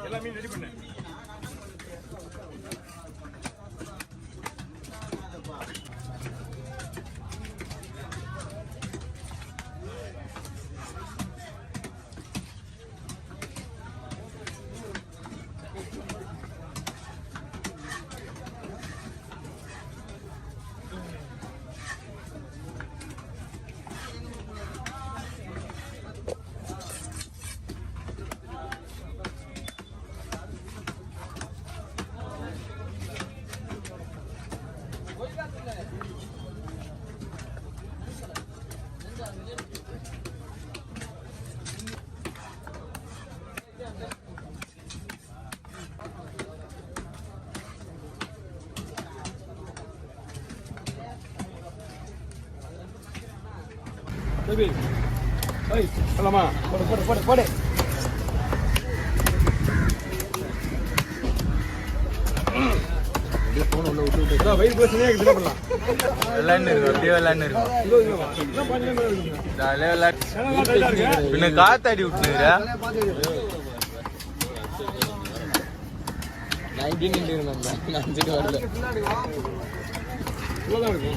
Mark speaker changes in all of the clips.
Speaker 1: எல்லாமே ரெடி பண்ணு. Baby, hey, lama, pode. Dia phone udah udah. Dah, baik bos ni kita pernah. Lelan ni, dia lelan ni. Dah panjang ni. Dah lelan. Bina kata di utne ya. 19 Indian number. Nanti dia ada. Lelan ni.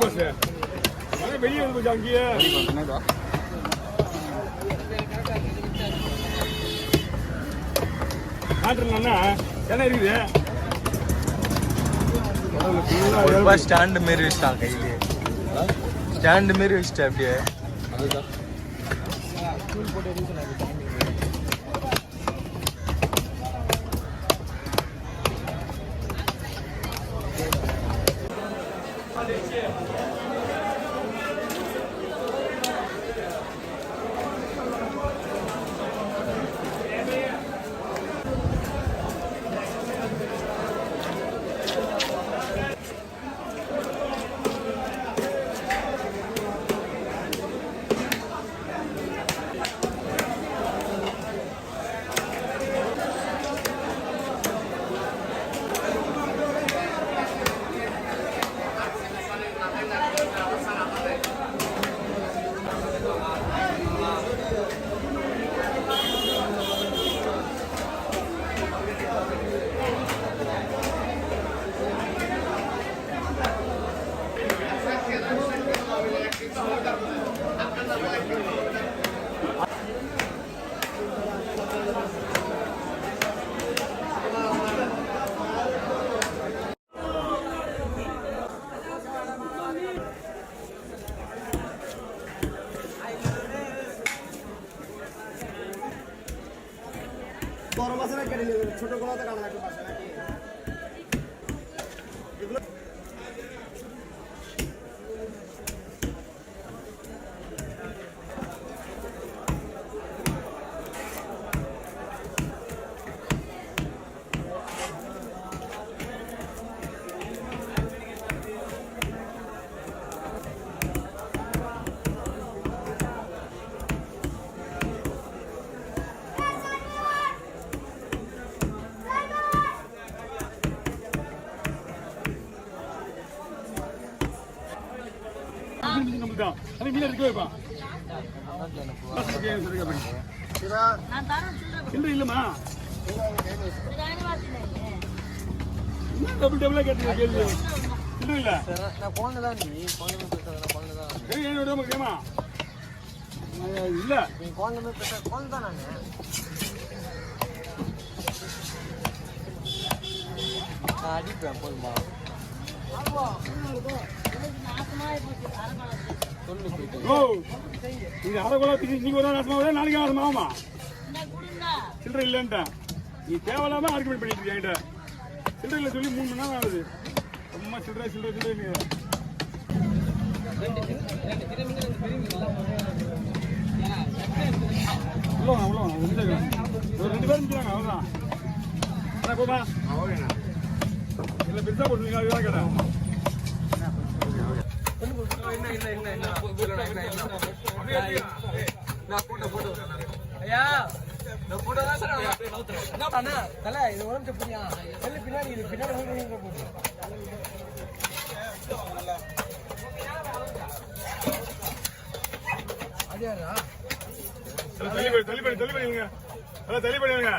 Speaker 1: बस है अरे भैया वो जाएंगे காட்டுறேன்னா என்ன இருக்குது ஒரு stand மாரி வச்சிட்டான் கையிலே ஸ்டாண்ட் மாரி வச்சிட்டா அப்படியே அதுதான் ஸ்கூல் போட்டு ரீசன் ஆகுது বড় মাছ না কেটে নেবে ছোট গুলোতে কাটা রাখতে পারছে নাকি এগুলো अरे मिला दिखो बा बस के सरगा बनी तेरा நான் தாரம் சில்லற இல்லமா இதானே வாசி नहीं डबल डबल கேட்டிங்க கேள்வி இல்ல நான் போன்ல தான் நீ போன்ல பேசுறத நான் போன்ல தான் ஏய் என்னோட கேமா இல்ல நீ போன்ல பேச போன் தான் நானே அடிப்பேன் போதுமா ஆமா நாசமாய் போச்சு அரமானது ஓ இது அரகோல நீங்க ஒரு நாசமாவே நாளைக்கு நாசமாவுமா என்ன குடுங்க சில்லற இல்லன்டா நீ தேவலாம ஆர்குமென்ட் பண்ணிட்டு இருக்கீங்க சில்லற இல்ல சொல்லி 3 மணி நேரம் ஆகுது அம்மா சில்லற நீ ரெண்டு திரும்பிங்க அவ்வளோ ஒரு 2 பேர் நிக்கிறாங்க அவ்வளவுதான் என்ன போமா ஓகேண்ணா இல்ல பெருசா போட்டுருங்க அதுதான் கேட்டேன் பின்னாடி தள்ளி பண்ணிடுங்க. தள்ளி பண்ணிடுங்க.